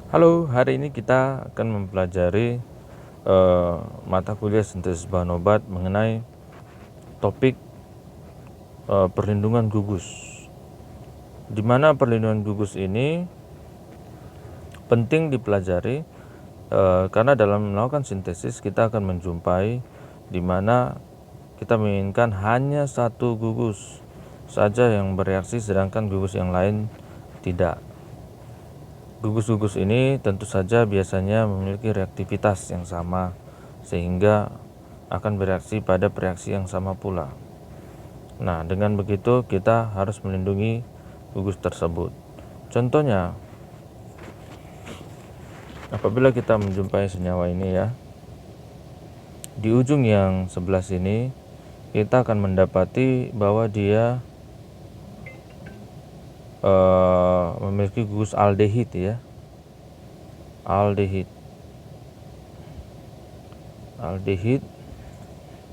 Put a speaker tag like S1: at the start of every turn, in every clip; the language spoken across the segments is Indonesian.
S1: Halo, hari ini kita akan mempelajari mata kuliah sintesis bahan obat mengenai topik perlindungan gugus. Di mana perlindungan gugus ini penting dipelajari karena dalam melakukan sintesis kita akan menjumpai di mana kita menginginkan hanya satu gugus saja yang bereaksi sedangkan gugus yang lain tidak. Gugus-gugus ini tentu saja biasanya memiliki reaktivitas yang sama sehingga akan bereaksi pada reaksi yang sama pula. Nah, dengan begitu kita harus melindungi gugus tersebut. Contohnya, apabila kita menjumpai senyawa ini ya, di ujung yang sebelah sini kita akan mendapati bahwa dia memiliki gugus aldehid ya. Aldehid.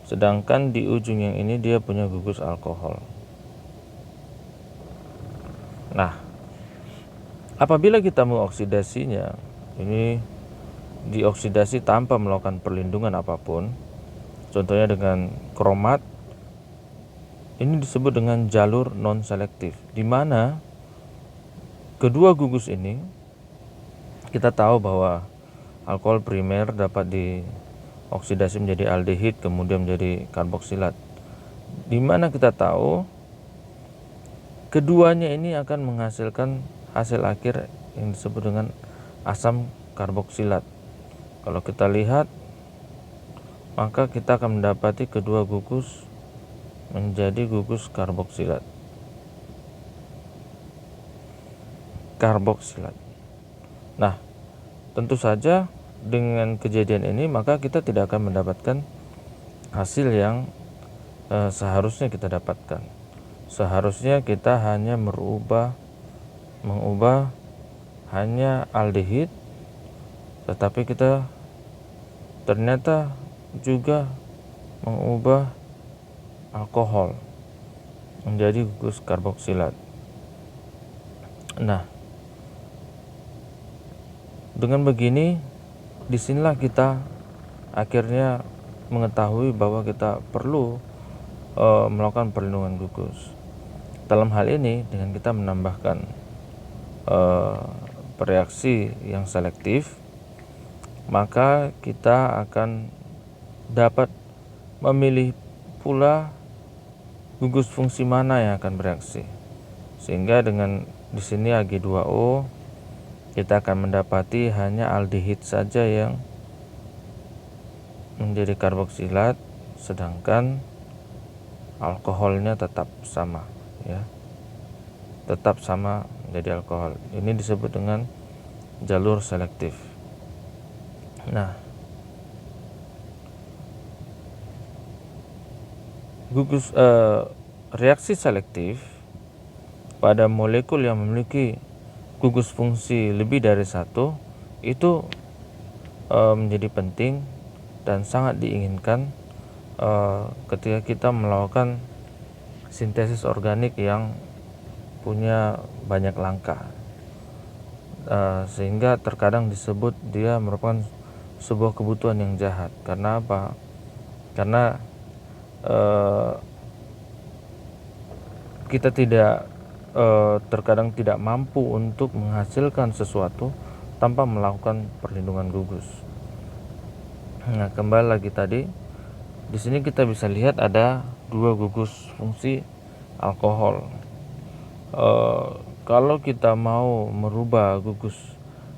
S1: Sedangkan di ujung yang ini dia punya gugus alkohol. Nah, apabila kita mengoksidasinya, ini dioksidasi tanpa melakukan perlindungan apapun, contohnya dengan kromat, ini disebut dengan jalur non-selektif, di mana kedua gugus ini kita tahu bahwa alkohol primer dapat dioksidasi menjadi aldehid kemudian menjadi karboksilat, di mana kita tahu keduanya ini akan menghasilkan hasil akhir yang disebut dengan asam karboksilat. Kalau kita lihat, maka kita akan mendapati kedua gugus menjadi gugus karboksilat. Nah, tentu saja dengan kejadian ini maka kita tidak akan mendapatkan hasil yang seharusnya kita dapatkan. Seharusnya kita hanya mengubah hanya aldehid, tetapi kita ternyata juga mengubah alkohol menjadi gugus karboksilat. Nah, dengan begini, disinilah kita akhirnya mengetahui bahwa kita perlu melakukan perlindungan gugus. Dalam hal ini, dengan kita menambahkan reaksi yang selektif, maka kita akan dapat memilih pula gugus fungsi mana yang akan bereaksi. Sehingga dengan di sini Ag2O kita akan mendapati hanya aldehid saja yang menjadi karboksilat, sedangkan alkoholnya tetap sama ya. Tetap sama menjadi alkohol. Ini disebut dengan jalur selektif. Nah, gugus reaksi selektif pada molekul yang memiliki gugus fungsi lebih dari satu itu menjadi penting dan sangat diinginkan ketika kita melakukan sintesis organik yang punya banyak langkah, sehingga terkadang disebut dia merupakan sebuah kebutuhan yang jahat. Karena apa? Karena kita terkadang tidak mampu untuk menghasilkan sesuatu tanpa melakukan perlindungan gugus. Nah, kembali lagi tadi, di sini kita bisa lihat ada dua gugus fungsi alkohol. Kalau kita mau merubah gugus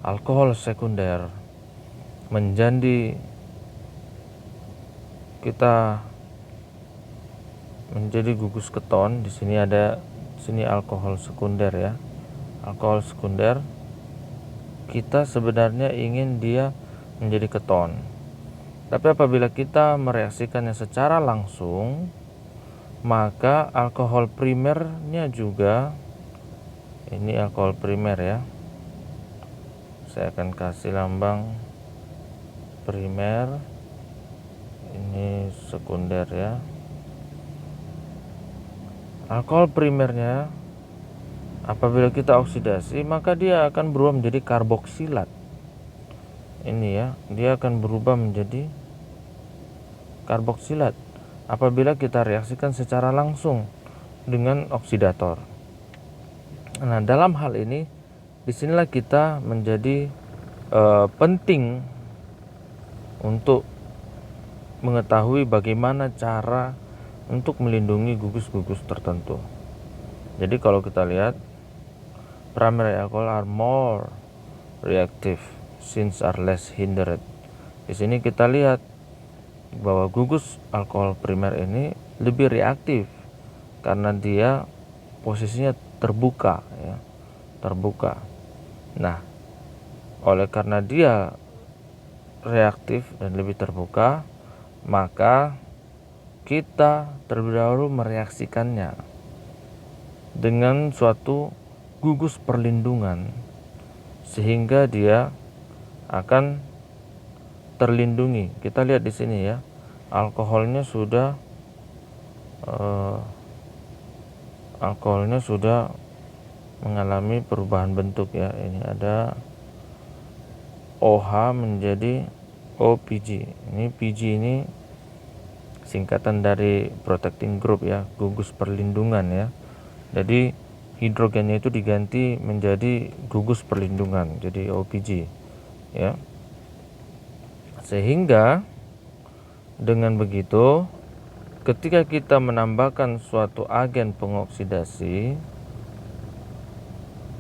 S1: alkohol sekunder menjadi gugus keton, di sini ada alkohol sekunder ya. Alkohol sekunder kita sebenarnya ingin dia menjadi keton. Tapi apabila kita mereaksikannya secara langsung, maka alkohol primernya juga, ini alkohol primer ya. Saya akan kasih lambang primer, ini sekunder ya. Alkohol primernya apabila kita oksidasi maka dia akan berubah menjadi karboksilat. ini ya, dia akan berubah menjadi karboksilat apabila kita reaksikan secara langsung dengan oksidator. Nah, dalam hal ini disinilah kita menjadi penting untuk mengetahui bagaimana cara untuk melindungi gugus-gugus tertentu. Jadi kalau kita lihat, primary alcohol are more reactive since are less hindered. Di sini kita lihat bahwa gugus alkohol primer ini lebih reaktif karena dia posisinya terbuka ya, terbuka. Nah, oleh karena dia reaktif dan lebih terbuka, maka kita terlebih dahulu mereaksikannya dengan suatu gugus perlindungan sehingga dia akan terlindungi. Kita lihat di sini ya, alkoholnya sudah mengalami perubahan bentuk ya. Ini ada OH menjadi OPG. Ini PG ini singkatan dari protecting group ya, gugus perlindungan ya. Jadi hidrogennya itu diganti menjadi gugus perlindungan, jadi OPG ya. Sehingga dengan begitu, ketika kita menambahkan suatu agen pengoksidasi,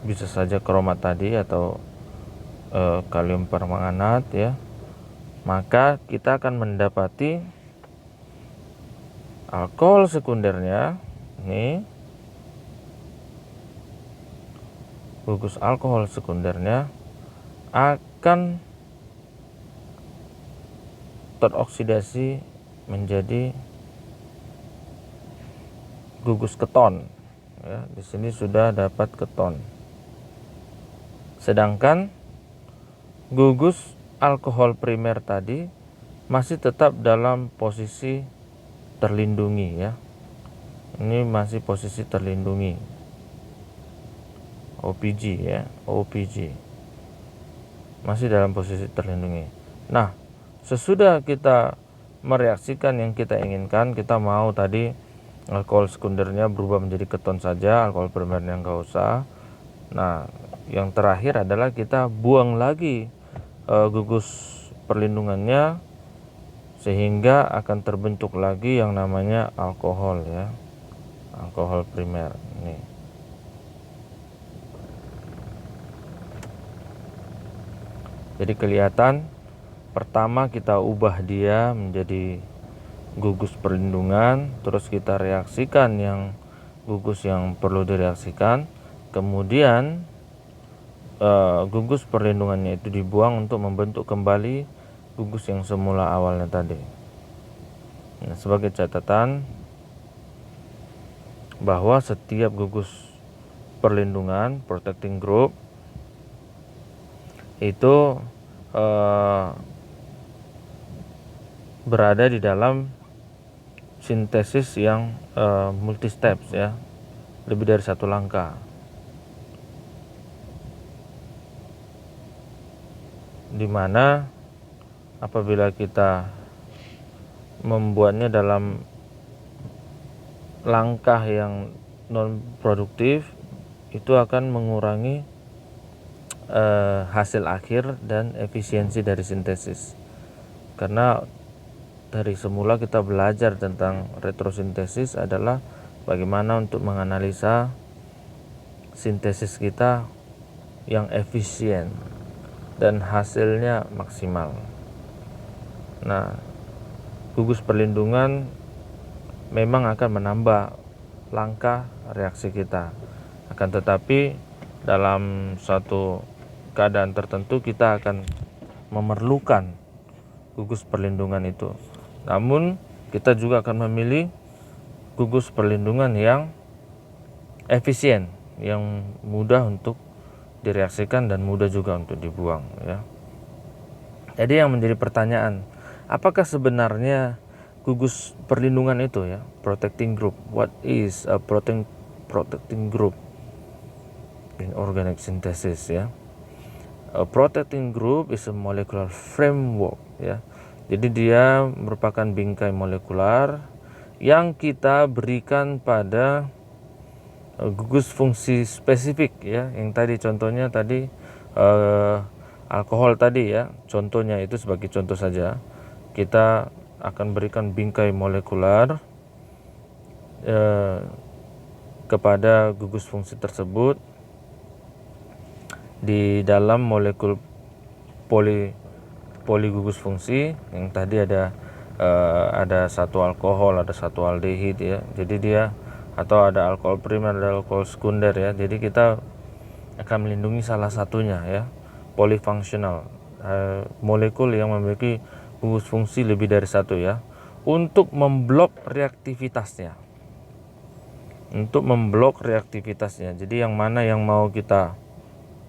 S1: bisa saja kromat tadi atau kalium permanganat ya, maka kita akan mendapati alkohol sekundernya ini, gugus alkohol sekundernya akan teroksidasi menjadi gugus keton ya. Di sini sudah dapat keton. Sedangkan gugus alkohol primer tadi masih tetap dalam posisi terlindungi ya. Ini masih posisi terlindungi. OPG ya, OPG. Masih dalam posisi terlindungi. Nah, sesudah kita mereaksikan yang kita inginkan, kita mau tadi alkohol sekundernya berubah menjadi keton saja, alkohol primernya nggak usah. Nah, yang terakhir adalah kita buang lagi gugus perlindungannya sehingga akan terbentuk lagi yang namanya alkohol ya, alkohol primer ini. Jadi kelihatan pertama kita ubah dia menjadi gugus perlindungan, terus kita reaksikan yang gugus yang perlu direaksikan, kemudian gugus perlindungannya itu dibuang untuk membentuk kembali gugus yang semula awalnya tadi. Nah, sebagai catatan bahwa setiap gugus perlindungan protecting group itu berada di dalam sintesis yang multi steps ya, lebih dari satu langkah. Dimana apabila kita membuatnya dalam langkah yang non produktif, itu akan mengurangi hasil akhir dan efisiensi dari sintesis. Karena dari semula kita belajar tentang retrosintesis adalah bagaimana untuk menganalisa sintesis kita yang efisien dan hasilnya maksimal. Nah, gugus perlindungan memang akan menambah langkah reaksi kita. Akan tetapi dalam suatu keadaan tertentu kita akan memerlukan gugus perlindungan itu. Namun kita juga akan memilih gugus perlindungan yang efisien, yang mudah untuk direaksikan dan mudah juga untuk dibuang ya. Jadi yang menjadi pertanyaan, apakah sebenarnya gugus perlindungan itu ya, protecting group? What is a protecting group in organic synthesis ya? A protecting group is a molecular framework, ya. Jadi dia merupakan bingkai molekular yang kita berikan pada gugus fungsi spesifik, ya. Yang tadi contohnya tadi alkohol tadi, ya. Contohnya itu sebagai contoh saja. Kita akan berikan bingkai molekular kepada gugus fungsi tersebut di dalam molekul poligugus fungsi yang tadi ada satu alkohol, ada satu aldehid, ya. Jadi dia atau ada alkohol primer, ada alkohol sekunder, ya. Jadi kita akan melindungi salah satunya, ya. Polyfunctional, molekul yang memiliki gugus fungsi lebih dari satu, ya, untuk memblok reaktivitasnya. Jadi yang mana yang mau kita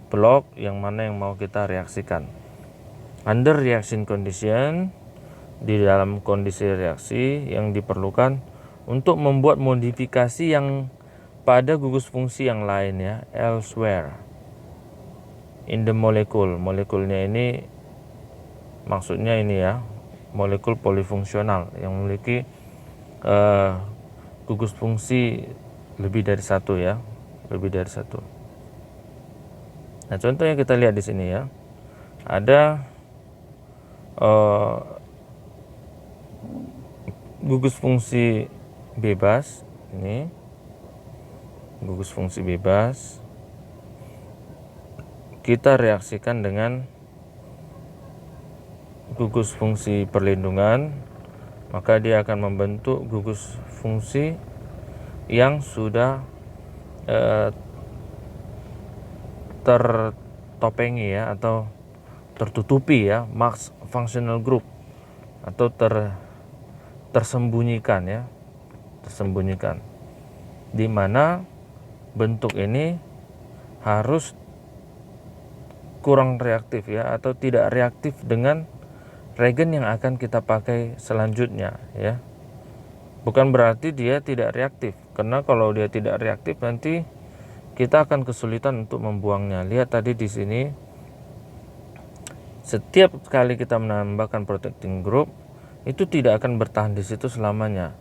S1: blok, yang mana yang mau kita reaksikan. Under reaction condition, di dalam kondisi reaksi yang diperlukan untuk membuat modifikasi yang pada gugus fungsi yang lain, ya, elsewhere in the molecule. Molekulnya ini maksudnya ini, ya, molekul polifungsional yang memiliki gugus fungsi lebih dari satu, ya, lebih dari satu. Nah, contohnya kita lihat di sini, ya, ada gugus fungsi bebas. Ini gugus fungsi bebas kita reaksikan dengan gugus fungsi perlindungan, maka dia akan membentuk gugus fungsi yang sudah tertopengi, ya, atau tertutupi, ya, masked functional group, atau tersembunyikan, ya, tersembunyikan, di mana bentuk ini harus kurang reaktif, ya, atau tidak reaktif dengan reagen yang akan kita pakai selanjutnya, ya. Bukan berarti dia tidak reaktif, karena kalau dia tidak reaktif nanti kita akan kesulitan untuk membuangnya. Lihat tadi di sini, setiap kali kita menambahkan protecting group itu tidak akan bertahan di situ selamanya.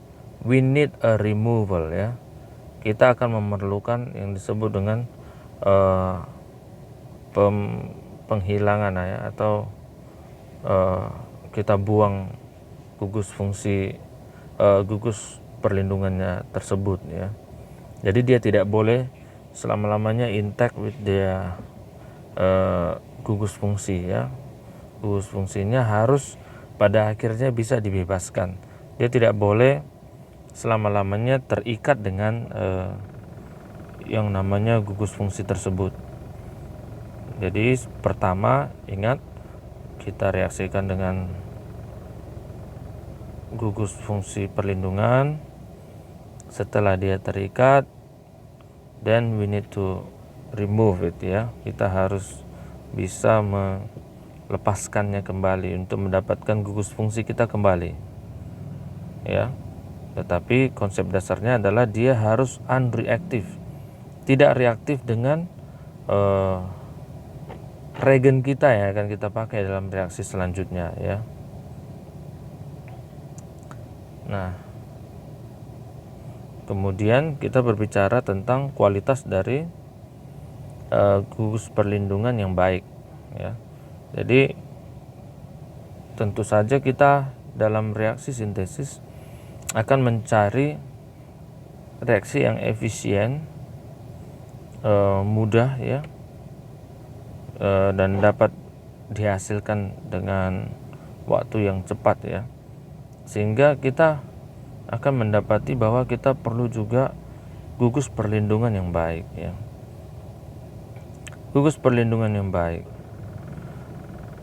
S1: We need a removal, ya. Kita akan memerlukan yang disebut dengan penghilangan, ya, atau kita buang gugus fungsi gugus perlindungannya tersebut, ya. Jadi dia tidak boleh selama-lamanya intact with their gugus fungsi, ya. Gugus fungsinya harus pada akhirnya bisa dibebaskan. Dia tidak boleh selama-lamanya terikat dengan yang namanya gugus fungsi tersebut. Jadi pertama, ingat, kita reaksikan dengan gugus fungsi perlindungan. Setelah dia terikat, then we need to remove it, ya. Kita harus bisa melepaskannya kembali untuk mendapatkan gugus fungsi kita kembali, ya. Tetapi konsep dasarnya adalah dia harus unreactive, tidak reaktif dengan reagen kita yang akan kita pakai dalam reaksi selanjutnya, ya. Nah, kemudian kita berbicara tentang kualitas dari gugus perlindungan yang baik, ya. Jadi tentu saja kita dalam reaksi sintesis akan mencari reaksi yang efisien, mudah, ya, dan dapat dihasilkan dengan waktu yang cepat, ya. Sehingga kita akan mendapati bahwa kita perlu juga gugus perlindungan yang baik, ya. Gugus perlindungan yang baik.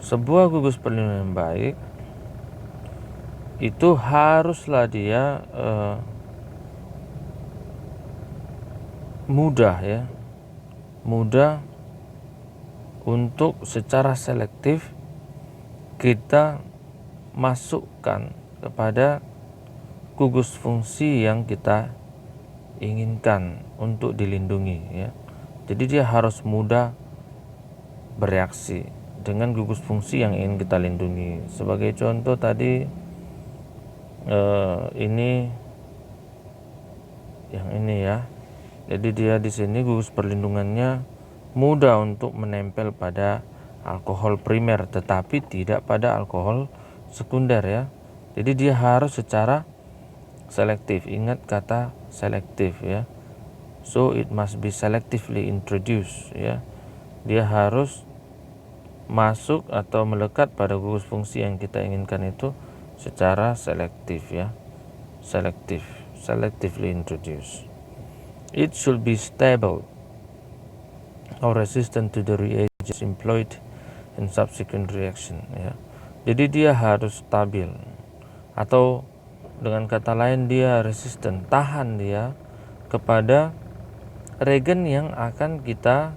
S1: Sebuah gugus perlindungan yang baik itu haruslah dia mudah, ya. Mudah untuk secara selektif kita masukkan kepada gugus fungsi yang kita inginkan untuk dilindungi, ya. Jadi dia harus mudah bereaksi dengan gugus fungsi yang ingin kita lindungi. Sebagai contoh tadi ini yang ini ya. Jadi dia di sini gugus perlindungannya mudah untuk menempel pada alkohol primer tetapi tidak pada alkohol sekunder ya. Jadi dia harus secara selektif. Ingat kata selektif ya. So it must be selectively introduced ya. Dia harus masuk atau melekat pada gugus fungsi yang kita inginkan itu secara selektif ya. Selectively introduced. It should be stable or resistant to the reagents employed in subsequent reaction ya. Jadi dia harus stabil atau dengan kata lain dia resisten, tahan dia kepada reagen yang akan kita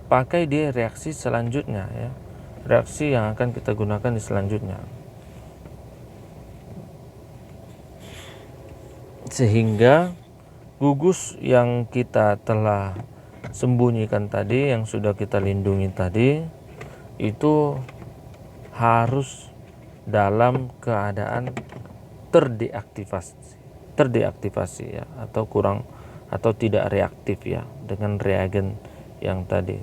S1: pakai di reaksi selanjutnya ya. Reaksi yang akan kita gunakan di selanjutnya. Sehingga gugus yang kita telah sembunyikan tadi, yang sudah kita lindungi tadi, itu harus dalam keadaan terdeaktivasi ya, atau tidak reaktif ya dengan reagen yang tadi,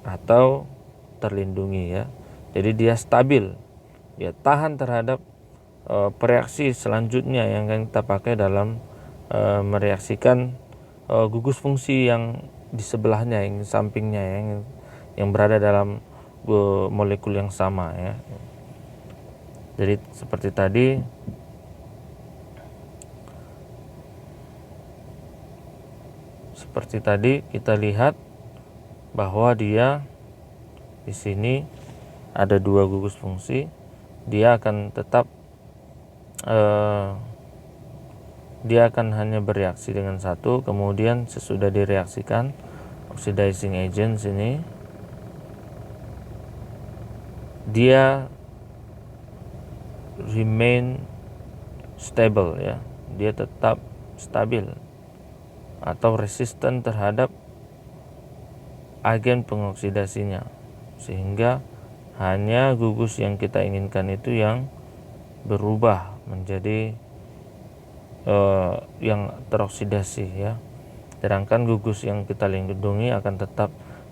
S1: atau terlindungi ya. Jadi dia stabil, ya tahan terhadap reaksi selanjutnya yang akan kita pakai dalam mereaksikan gugus fungsi yang di sebelahnya, yang di sampingnya, yang berada dalam molekul yang sama ya. Jadi seperti tadi kita lihat bahwa dia di sini ada dua gugus fungsi, dia akan tetap dia akan hanya bereaksi dengan satu, kemudian sesudah direaksikan oxidizing agents ini dia remain stable ya, dia tetap stabil atau resisten terhadap agen pengoksidasinya, sehingga hanya gugus yang kita inginkan itu yang berubah menjadi yang teroksidasi ya. Sedangkan gugus yang kita lindungi akan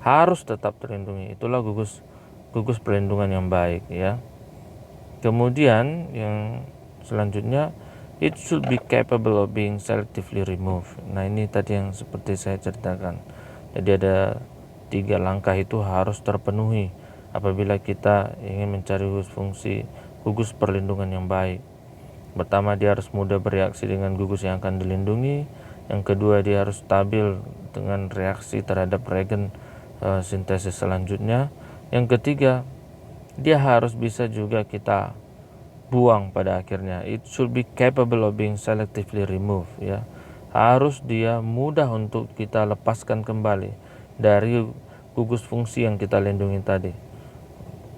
S1: harus tetap terlindungi. Itulah gugus perlindungan yang baik ya. Kemudian yang selanjutnya, it should be capable of being selectively removed. Nah ini tadi yang seperti saya ceritakan. Jadi ada 3 langkah itu harus terpenuhi apabila kita ingin mencari gugus perlindungan yang baik. Pertama, dia harus mudah bereaksi dengan gugus yang akan dilindungi. Yang kedua, dia harus stabil dengan reaksi terhadap reagen sintesis selanjutnya. Yang ketiga, dia harus bisa juga kita buang pada akhirnya. It should be capable of being selectively removed ya. Harus dia mudah untuk kita lepaskan kembali dari gugus fungsi yang kita lindungi tadi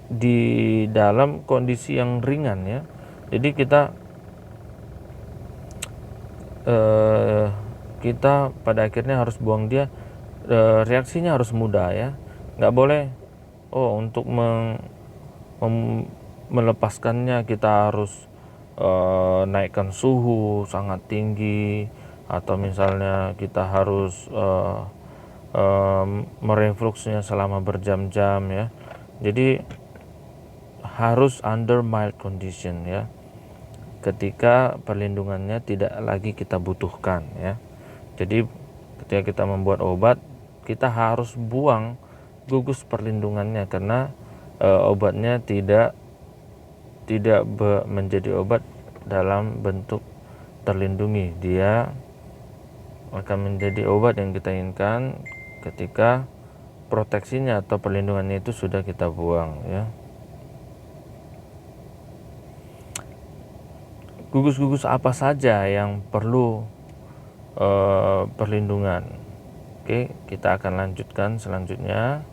S1: di dalam kondisi yang ringan ya. Jadi kita pada akhirnya harus buang dia, reaksinya harus mudah ya, nggak boleh untuk melepaskannya kita harus naikkan suhu sangat tinggi, atau misalnya kita harus merefluksnya selama berjam-jam ya. Jadi harus under mild condition ya, ketika perlindungannya tidak lagi kita butuhkan ya. Jadi ketika kita membuat obat, kita harus buang gugus perlindungannya karena obatnya tidak menjadi obat dalam bentuk terlindungi. Dia akan menjadi obat yang kita inginkan ketika proteksinya atau perlindungannya itu sudah kita buang ya. Gugus-gugus apa saja yang perlu perlindungan? Oke, kita akan lanjutkan selanjutnya.